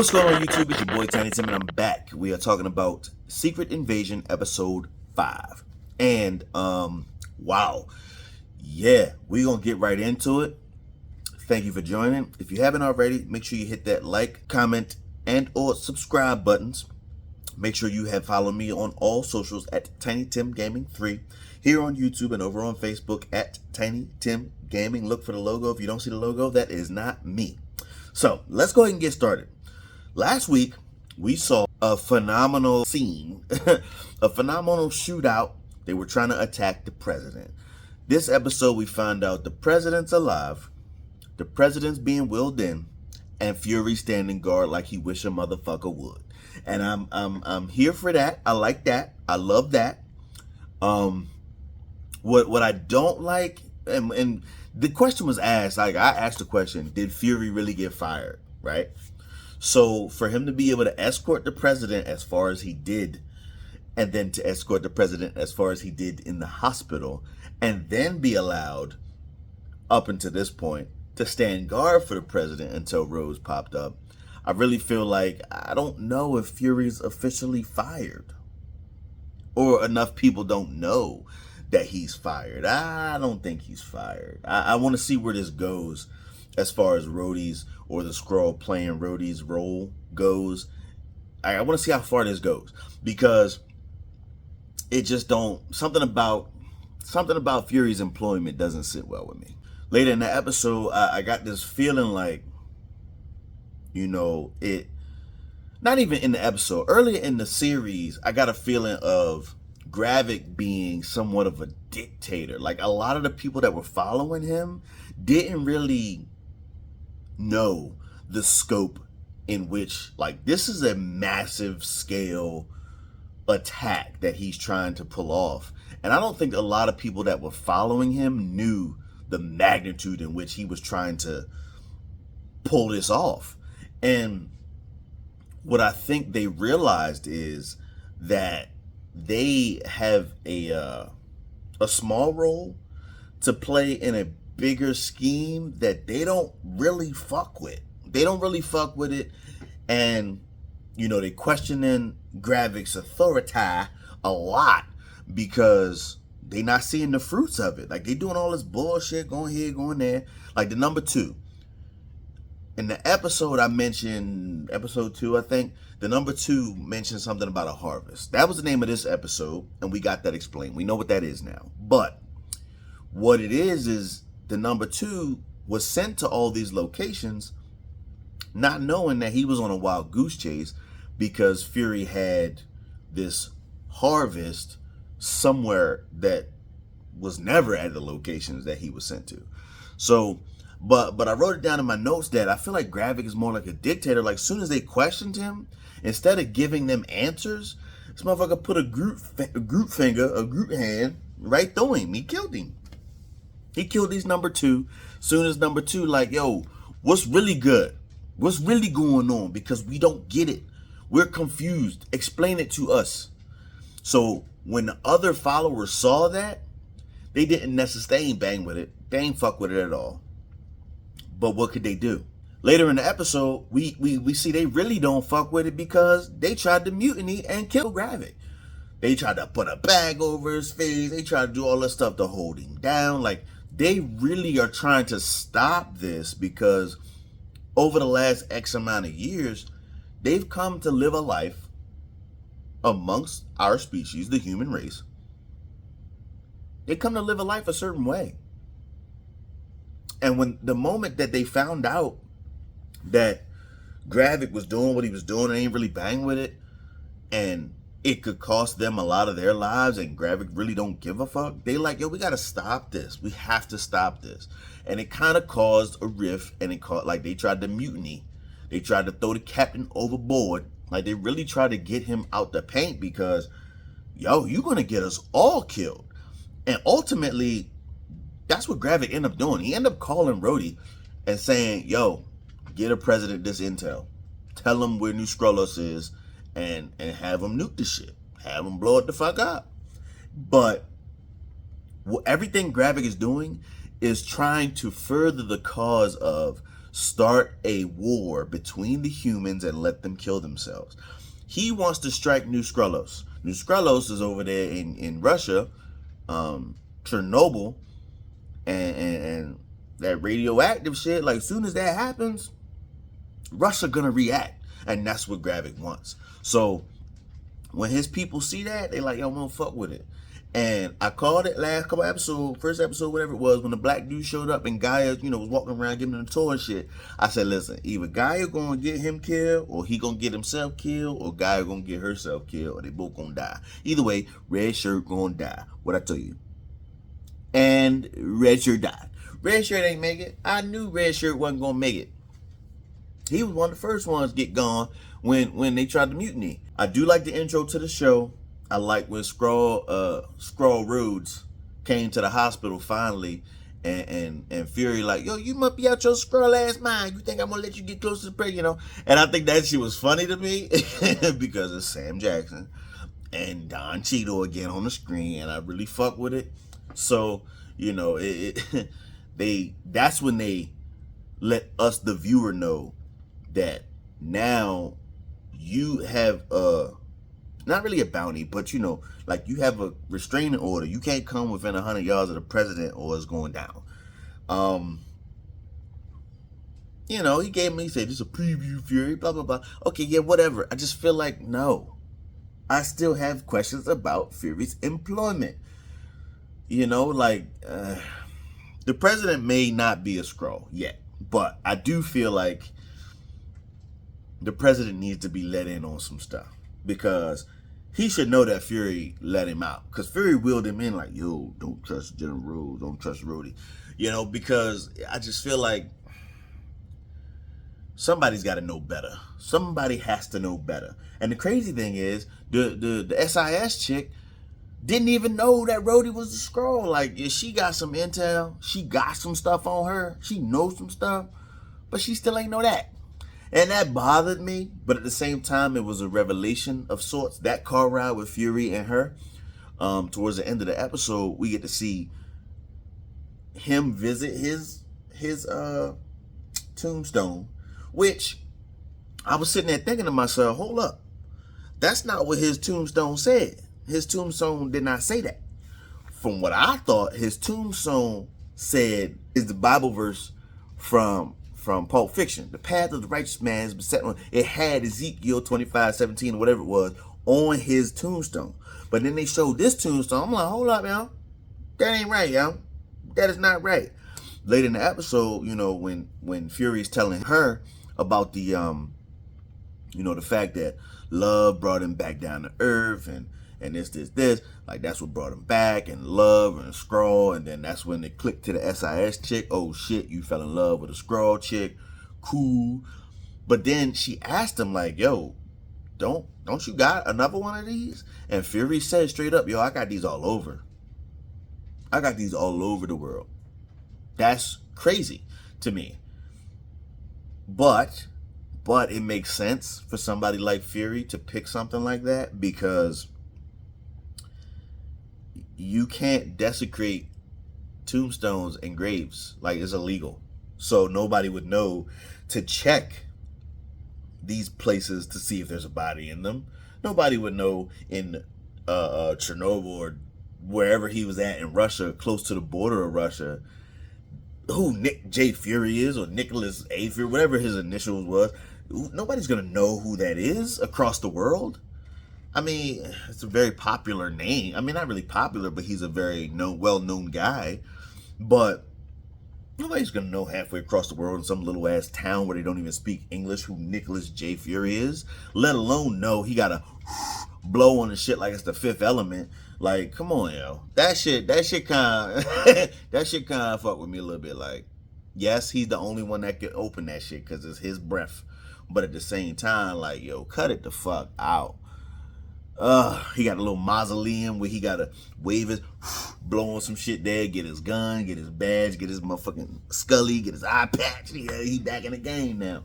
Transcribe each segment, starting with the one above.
What's going on, YouTube? It's your boy Tiny Tim, and I'm back. We are talking about Secret Invasion Episode 5. And, wow. Yeah, we're going to get right into it. Thank you for joining. If you haven't already, make sure you hit that like, comment, and or subscribe buttons. Make sure you have followed me on all socials at Tiny Tim Gaming 3, here on YouTube and over on Facebook at Tiny Tim Gaming. Look for the logo. If you don't see the logo, that is not me. So let's go ahead and get started. Last week, we saw a phenomenal scene, a phenomenal shootout. They were trying to attack the president. This episode, we find out the president's alive, the president's being wheeled in, and Fury standing guard like he wish a motherfucker would. And I'm here for that. I like that. I love that. What I don't like, and the question was asked, like I asked the question, did Fury really get fired, right? So for him to be able to escort the president as far as he did, and then to escort the president as far as he did in the hospital, and then be allowed up until this point to stand guard for the president until Rose popped up, I really feel like I don't know if Fury's officially fired, or enough people don't know that he's fired. I don't think he's fired. I want to see where this goes as far as Rhodey's or the Skrull playing Rhodey's role goes. I want to see how far this goes, because it just don't, something about Fury's employment doesn't sit well with me. Later in the episode, I got this feeling like, you know, it, not even in the episode, earlier in the series, I got a feeling of Gravik being somewhat of a dictator. Like a lot of the people that were following him didn't really know the scope in which, like, this is a massive scale attack that he's trying to pull off. And I don't think a lot of people that were following him knew the magnitude in which he was trying to pull this off. And what I think they realized is that they have a small role to play in a bigger scheme that they don't really fuck with. They don't really fuck with it. And, you know, they questioning Gravik's authority a lot because they not seeing the fruits of it. Like, they doing all this bullshit, going here, going there. Like the number 2. In the episode I mentioned, episode 2, I think, the number 2 mentioned something about a harvest. That was the name of this episode, and we got that explained. We know what that is now. But what it is the number 2 was sent to all these locations not knowing that he was on a wild goose chase, because Fury had this harvest somewhere that was never at the locations that he was sent to. So, but I wrote it down in my notes that I feel like Gravik is more like a dictator. Like, as soon as they questioned him, instead of giving them answers, this motherfucker put a Groot hand right through him. He killed him. He killed his number 2. Soon as number 2, like, yo, what's really good? What's really going on? Because we don't get it. We're confused. Explain it to us. So when the other followers saw that, they didn't necessarily bang with it. They ain't fuck with it at all. But what could they do? Later in the episode, we see they really don't fuck with it, because they tried to mutiny and kill Gravik. They tried to put a bag over his face. They tried to do all this stuff to hold him down. Like, they really are trying to stop this, because over the last X amount of years, they've come to live a life amongst our species, the human race. They come to live a life a certain way. And when the moment that they found out that Gravik was doing what he was doing and ain't really bang with it, and it could cost them a lot of their lives, and Gravik really don't give a fuck, they like, yo, we gotta stop this. We have to stop this. And it kind of caused a rift, and it caused, like, they tried to mutiny. They tried to throw the captain overboard. Like, they really tried to get him out the paint, because, yo, you're gonna get us all killed. And ultimately, that's what Gravik ended up doing. He ended up calling Rhodey and saying, yo, get a president this intel. Tell him where New Skrullos is, and have him nuke the shit. Have him blow it the fuck up. But everything Gravik is doing is trying to further the cause of start a war between the humans and let them kill themselves. He wants to strike New Skrullos. New Skrullos is over there in Russia, Chernobyl, and that radioactive shit. Like, as soon as that happens, Russia gonna react, and that's what Gravik wants. So when his people see that, they like, yo, I'm gonna fuck with it. And I called it last couple episodes, first episode, whatever it was, when the black dude showed up and Gaia, was walking around giving him the tour and shit. I said, listen, either Gaia gonna get him killed, or he gonna get himself killed, or Gaia gonna get herself killed, or they both gonna die. Either way, Red Shirt gonna die. What I tell you? And Red Shirt died. Red Shirt ain't make it. I knew Red Shirt wasn't gonna make it. He was one of the first ones to get gone when they tried to mutiny. I do like the intro to the show. I like when Skrull Rhodes came to the hospital finally, and Fury like, yo, you must be out your Skrull ass mind. You think I'm gonna let you get close to the prey, And I think that shit was funny to me because it's Sam Jackson and Don Cheadle again on the screen, and I really fuck with it. So that's when they let us, the viewer, know that now you have not really a bounty, but like you have a restraining order. You can't come within 100 yards of the president or it's going down. He said, this is a preview, Fury, blah, blah, blah. Okay, yeah, whatever. I just feel like, no. I still have questions about Fury's employment. The president may not be a Skrull yet, but I do feel like the president needs to be let in on some stuff, because he should know that Fury let him out, because Fury wheeled him in like, yo, don't trust General Rhodes, don't trust Rhodey, because I just feel like somebody's got to know better. Somebody has to know better. And the crazy thing is, the SIS chick didn't even know that Rhodey was a Skrull. Like, yeah, she got some intel, she got some stuff on her, she knows some stuff, but she still ain't know that. And that bothered me, but at the same time, it was a revelation of sorts. That car ride with Fury and her, towards the end of the episode, we get to see him visit his tombstone, which I was sitting there thinking to myself, hold up, that's not what his tombstone said. His tombstone did not say that. From what I thought, his tombstone said is the Bible verse from Pulp Fiction. The path of the righteous man has been set on. It had Ezekiel 25:17 or whatever it was on his tombstone. But then they showed this tombstone. I'm like, hold up, y'all. That ain't right, y'all. That is not right. Later in the episode, when Fury's telling her about the the fact that love brought him back down to earth, and this, like that's what brought him back, and love and Skrull, and then that's when they clicked to the SIS chick. Oh shit, you fell in love with a Skrull chick, cool. But then she asked him like, yo, don't you got another one of these? And Fury said straight up, yo, I got these all over. I got these all over the world. That's crazy to me. But it makes sense for somebody like Fury to pick something like that, because you can't desecrate tombstones and graves. Like, it's illegal. So nobody would know to check these places to see if there's a body in them. Nobody would know in Chernobyl or wherever he was at in Russia, close to the border of Russia, who Nick J. Fury is, or Nicholas A. Fury, whatever his initials was. Nobody's going to know who that is across the world. I mean, it's a very popular name. I mean, not really popular, but he's a very well-known guy. But nobody's going to know halfway across the world in some little ass town where they don't even speak English who Nicholas J. Fury is, let alone know he got to blow on the shit like it's the Fifth Element. Like, come on, yo. That shit kind of fuck with me a little bit. Like, yes, he's the only one that can open that shit because it's his breath. But at the same time, like, yo, cut it the fuck out. He got a little mausoleum where he got to wave his, blow on some shit there, get his gun, get his badge, get his motherfucking Scully, get his eye patch. He back in the game now.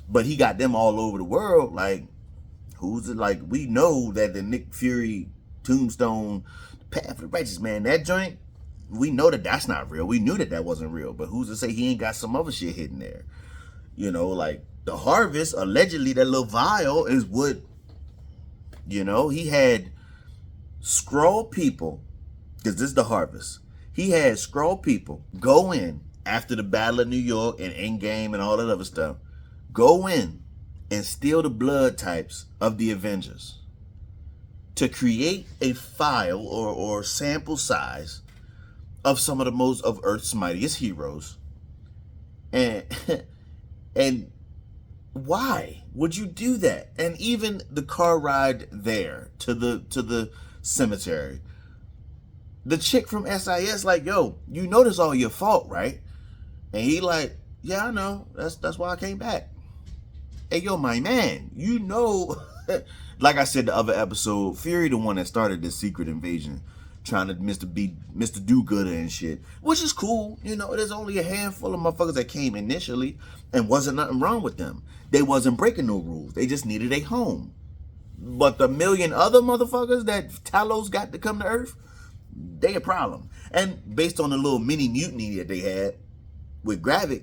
But he got them all over the world. Like, who's it? Like, we know that the Nick Fury tombstone, Path of the Righteous Man, that joint, we know that that's not real. We knew that wasn't real. But who's to say he ain't got some other shit hidden there? You know, like the harvest, allegedly that little vial is what, you know, he had Skrull people, because this is the harvest. He had Skrull people go in after the Battle of New York and Endgame and all that other stuff. Go in and steal the blood types of the Avengers to create a file or sample size of some of the most of Earth's mightiest heroes. And and why would you do that? And even the car ride there to the cemetery, the chick from SIS like, yo, you know this all your fault, right? And he like, yeah, I know. That's why I came back. Hey, yo, my man, you know, like I said the other episode, Fury the one that started this secret invasion, trying to Mr. Do-Gooder and shit, which is cool. You know, there's only a handful of motherfuckers that came initially, and wasn't nothing wrong with them. They wasn't breaking no rules. They just needed a home. But the million other motherfuckers that Talos got to come to Earth, they a problem. And based on the little mini mutiny that they had with Gravik,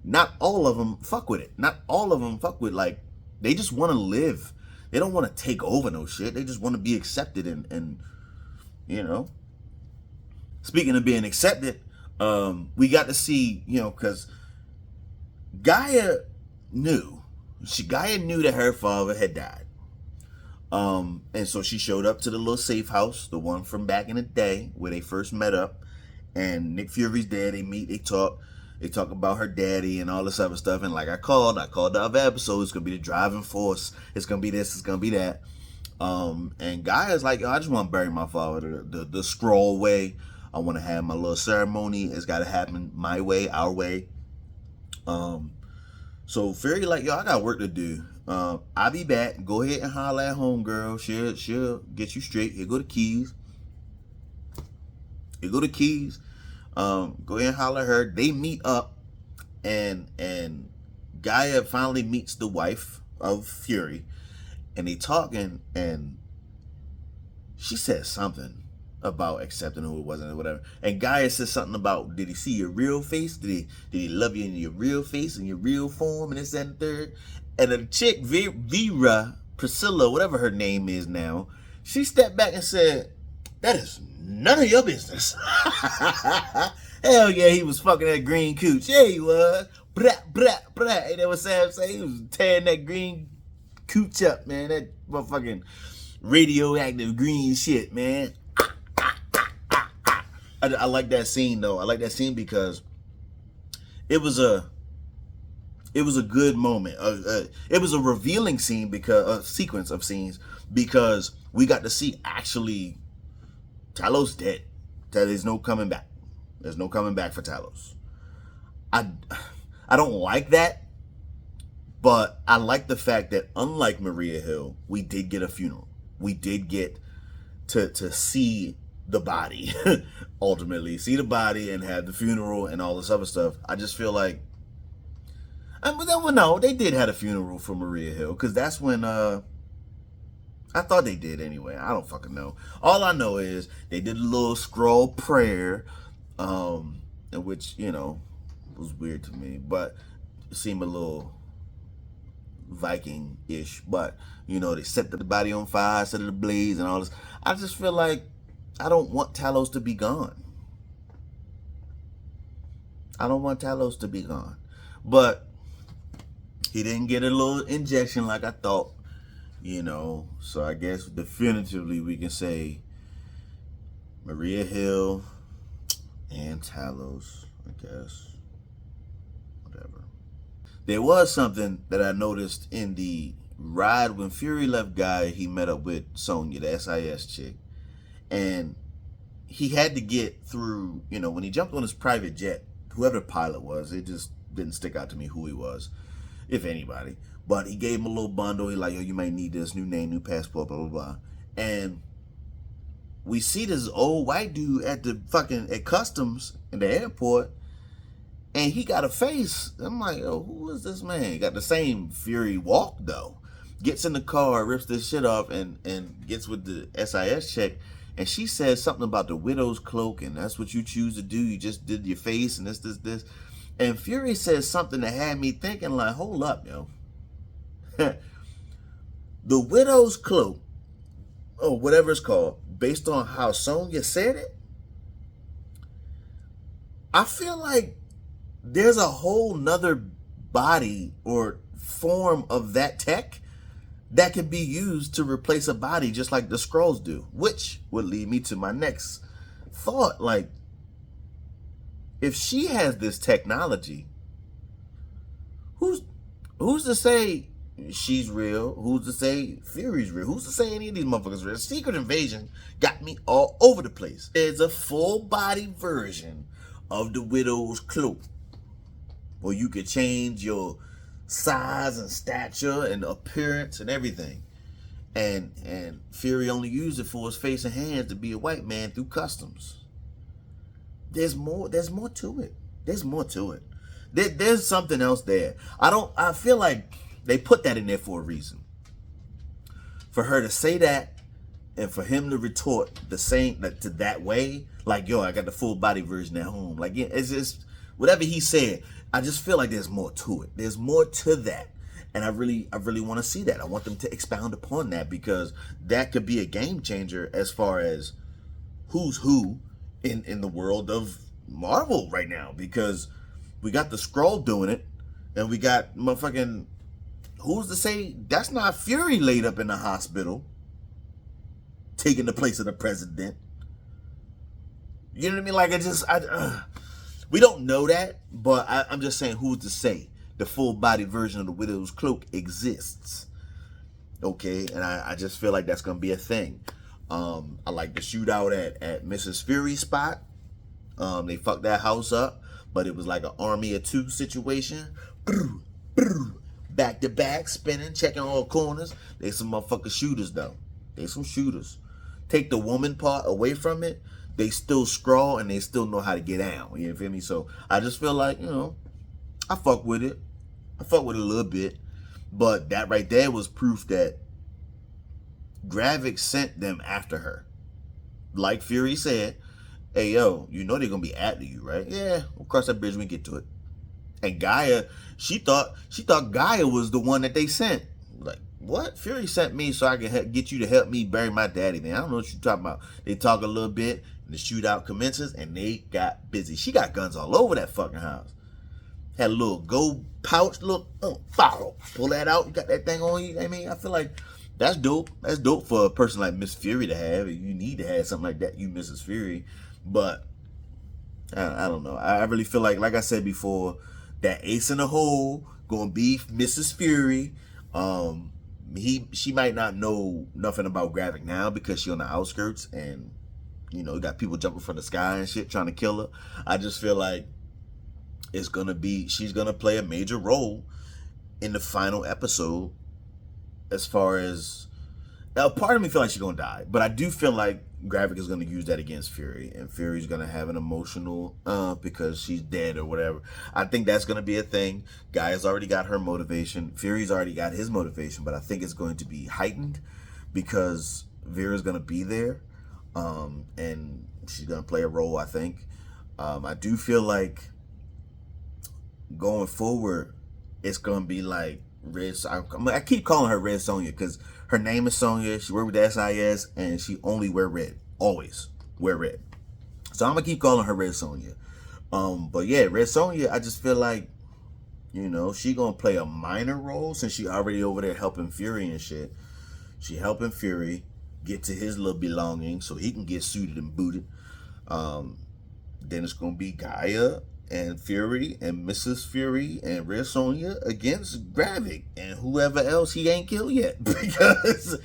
not all of them fuck with it. Not all of them fuck with, like, they just want to live. They don't want to take over no shit. They just want to be accepted and you know. Speaking of being accepted, we got to see, you know, because Gaia knew that her father had died. And so she showed up to the little safe house, the one from back in the day where they first met up. And Nick Fury's there. They meet, they talk about her daddy and all this other stuff. And like I called the other episode, it's gonna be the driving force. It's gonna be this, it's gonna be that. And Gaia's like, yo, I just want to bury my father the Skrull way. I want to have my little ceremony. It's got to happen my way, our way. So Fury like, yo, I got work to do. I'll be back. Go ahead and holler at homegirl. She'll get you straight. Here go the keys. Go ahead and holler at her. They meet up, and Gaia finally meets the wife of Fury, and they talking, and she says something about accepting who it wasn't or whatever. And Gaia says something about, did he see your real face? Did he love you in your real face, in your real form, and this, that, and third? And the chick, Vera, Priscilla, whatever her name is now, she stepped back and said, that is none of your business. Hell yeah, he was fucking that green cooch. Yeah, he was. Brat, brat, brat. Ain't that what Sam say? He was tearing that green cooch up, man. That motherfucking radioactive green shit, man. I like that scene, though. I like that scene because it was a good moment. It was a revealing scene, because a sequence of scenes, because we got to see actually Talos dead. There's no coming back. There's no coming back for Talos. I don't like that, but I like the fact that, unlike Maria Hill, we did get a funeral. We did get to see the body, ultimately see the body and have the funeral and all this other stuff. I just feel like, no, they did have a funeral for Maria Hill, because that's when I thought they did anyway. I don't fucking know. All I know is they did a little Skrull prayer, which, you know, was weird to me, but it seemed a little Viking-ish. But, you know, they set the body on fire, set it ablaze and all this. I just feel like I don't want Talos to be gone. I don't want Talos to be gone. But he didn't get a little injection like I thought, you know. So I guess definitively we can say Maria Hill and Talos, I guess. Whatever. There was something that I noticed in the ride when Fury left Gaia. He met up with Sonya, the SIS chick. And he had to get through, you know, when he jumped on his private jet, whoever the pilot was, it just didn't stick out to me who he was, if anybody. But he gave him a little bundle. He like, yo, you might need this, new name, new passport, blah, blah, blah. And we see this old white dude at customs in the airport, and he got a face. I'm like, yo, who is this man? He got the same Fury walk, though. Gets in the car, rips this shit off, and gets with the SIS chick. And she says something about the widow's cloak, and that's what you choose to do. You just did your face, and this. And Fury says something that had me thinking like, hold up, yo. The Widow's Cloak, or whatever it's called, based on how Sonya said it, I feel like there's a whole nother body or form of that tech that can be used to replace a body just like the Skrulls do, which would lead me to my next thought. Like, if she has this technology, who's to say she's real? Who's to say Fury's real? Who's to say any of these motherfuckers real? Secret Invasion got me all over the place. There's a full body version of the Widow's Cloak where you could change your size and stature and appearance and everything. And Fury only used it for his face and hands to be a white man through customs. There's more to it. There's more to it. There's something else there. I feel like they put that in there for a reason. For her to say that and for him to retort the same to that way, like, yo, I got the full body version at home. Like, yeah, it's just whatever he said. I just feel like there's more to it. There's more to that. And I really want to see that. I want them to expound upon that, because that could be a game changer as far as who's who in the world of Marvel right now. Because we got the Skrull doing it, and we got motherfucking, who's to say that's not Fury laid up in the hospital taking the place of the president? You know what I mean? Like, we don't know that, but I'm just saying, who's to say the full body version of the Widow's Cloak exists? Okay, and I just feel like that's gonna be a thing. I like the shootout at Mrs. Fury's spot. They fucked that house up, but it was like an army of two situation. Back to back, spinning, checking all corners. They some motherfucking shooters though. They some shooters. Take the woman part away from it, they still Skrull and they still know how to get down. You feel me? So I just feel like, I fuck with it. I fuck with it a little bit. But that right there was proof that Gravik sent them after her. Like Fury said, hey, yo, you know they're going to be after you, right? Yeah, we'll cross that bridge when we get to it. And Gaia, she thought Gaia was the one that they sent. Like, what? Fury sent me so I can get you to help me bury my daddy, man. I don't know what you're talking about. They talk a little bit, and the shootout commences, and they got busy. She got guns all over that fucking house. Had a little gold pouch, look, pull that out, you got that thing on you. I mean, I feel like that's dope. That's dope for a person like Miss Fury to have. You need to have something like that, you Mrs. Fury. But I don't know. I really feel like I said before, that ace in the hole gonna be Mrs. Fury. She might not know nothing about Gravik now because she on the outskirts, and you got people jumping from the sky and shit trying to kill her. I just feel like she's gonna play a major role in the final episode. As far as part of me feel like she's gonna die, but I do feel like Gravik is gonna use that against Fury, and Fury's gonna have an emotional because she's dead or whatever. I think that's gonna be a thing. Gaia's already got her motivation. Fury's already got his motivation, but I think it's going to be heightened because Vera's gonna be there, and she's gonna play a role. I think. I do feel like going forward, it's gonna be like Red. I keep calling her Red Sonja because her name is Sonja. She worked with the SIS, and she only wear red. Always wear red. So I'm gonna keep calling her Red Sonja. But yeah, Red Sonja, I just feel like, she gonna play a minor role since she already over there helping Fury and shit. She helping Fury get to his little belongings so he can get suited and booted. Then it's gonna be Gaia and Fury and Mrs. Fury and Red Sonja against Gravik and whoever else he ain't killed yet, because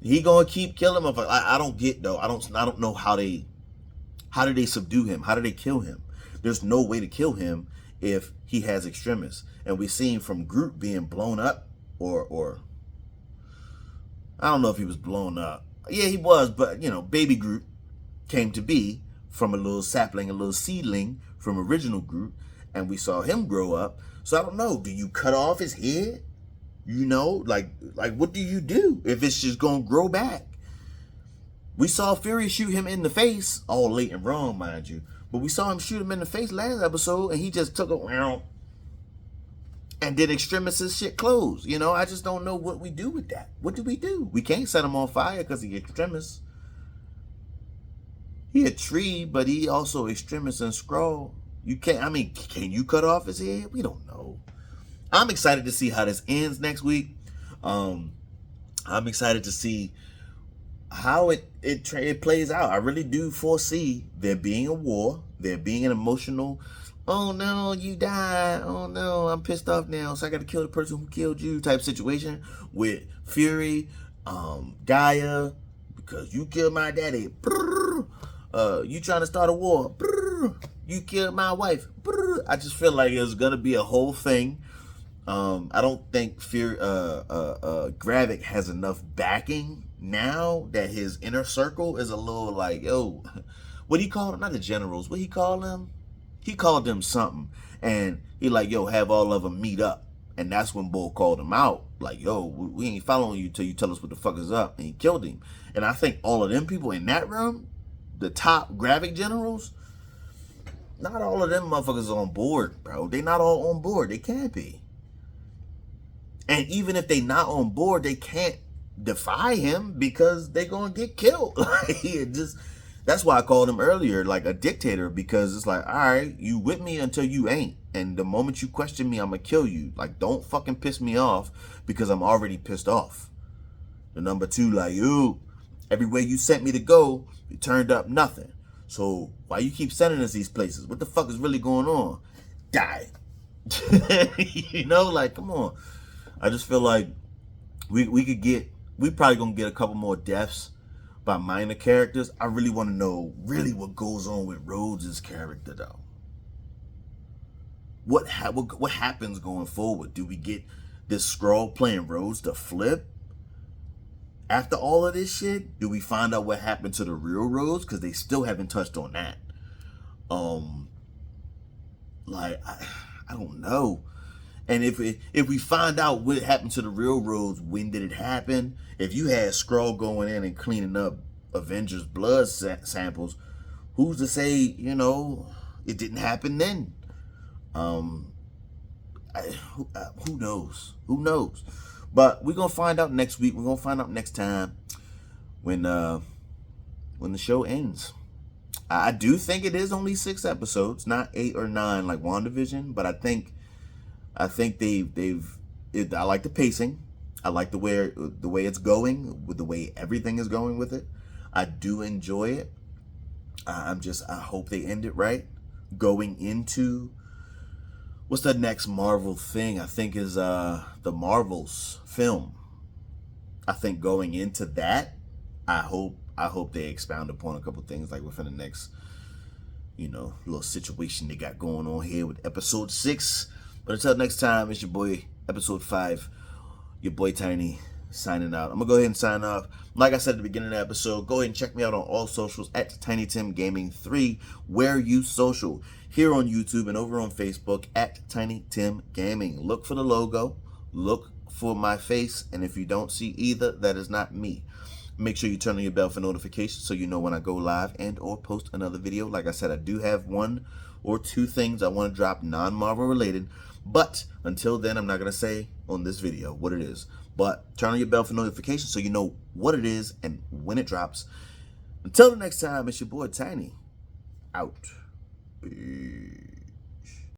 he gonna keep killing him. I don't get though. I don't know how did they subdue him? How did they kill him? There's no way to kill him if he has extremis. And we seen from Groot being blown up, or I don't know if he was blown up. Yeah, he was, but baby Groot came to be from a little sapling, a little seedling from original Groot, and we saw him grow up. So I don't know. Do you cut off his head? Like what do you do if it's just gonna grow back? We saw Fury shoot him in the face, all late and wrong, mind you. But we saw him shoot him in the face last episode, and he just took a and did Extremis' shit close. You know, I just don't know what we do with that. What do? We can't set him on fire because he Extremis. He a tree, but he also Extremis and Skrull. You can't, I mean, can you cut off his head? We don't know. I'm excited to see how this ends next week. I'm excited to see how it plays out. I really do foresee there being a war, there being an emotional, oh no, you died, oh no, I'm pissed off now, so I gotta kill the person who killed you type situation with Fury, Gaia, because you killed my daddy, you trying to start a war, you killed my wife. I just feel like it's gonna be a whole thing. I don't think Gravik has enough backing now that his inner circle is a little like, yo, what do you call them? Not the generals. What he call them? He called them something, and he like, yo, have all of them meet up, and that's when Bull called him out, like, yo, we ain't following you till you tell us what the fuck is up, and he killed him. And I think all of them people in that room, the top Gravik generals, not all of them motherfuckers are on board, bro. They not all on board. They can't be. And even if they not on board, they can't defy him because they gonna get killed. That's why I called him earlier like a dictator, because it's like, all right, you with me until you ain't. And the moment you question me, I'm gonna kill you. Like, don't fucking piss me off because I'm already pissed off. The number two, like, you, everywhere you sent me to go, you turned up nothing. So why you keep sending us these places? What the fuck is really going on? Die. You know, like, come on. I just feel like we probably gonna get a couple more deaths by minor characters. I really want to know really what goes on with Rhodes' character though. What happens going forward? Do we get this Skrull playing Rhodes to flip? After all of this shit, do we find out what happened to the real Rhodes? Because they still haven't touched on that. Like, I don't know. And if we find out what happened to the real Rhodes, when did it happen? If you had Skrull going in and cleaning up Avengers blood samples, who's to say, you know, it didn't happen then? Who knows? Who knows? But we're gonna find out next week. We're gonna find out next time when the show ends. I do think it is only 6 episodes, not 8 or 9 like WandaVision. But I think they've. I like the pacing. I like the way it's going, with the way everything is going with it. I do enjoy it. I hope they end it right. Going into what's the next Marvel thing? I think is the Marvels film. I think going into that, I hope they expound upon a couple things like within the next, you know, little situation they got going on here with episode 6. But until next time, it's your boy, episode 5, your boy Tiny, signing out. I'm gonna go ahead and sign off. Like I said at the beginning of the episode, go ahead and check me out on all socials at TinyTimGaming3, where you social, here on YouTube and over on Facebook at TinyTimGaming. Look for the logo, look for my face, and if you don't see either, that is not me. Make sure you turn on your bell for notifications so you know when I go live and or post another video. Like I said, I do have 1 or 2 things I want to drop non-Marvel related, but until then, I'm not going to say on this video what it is. But turn on your bell for notifications so you know what it is and when it drops. Until the next time, it's your boy Tiny. Out. Peace.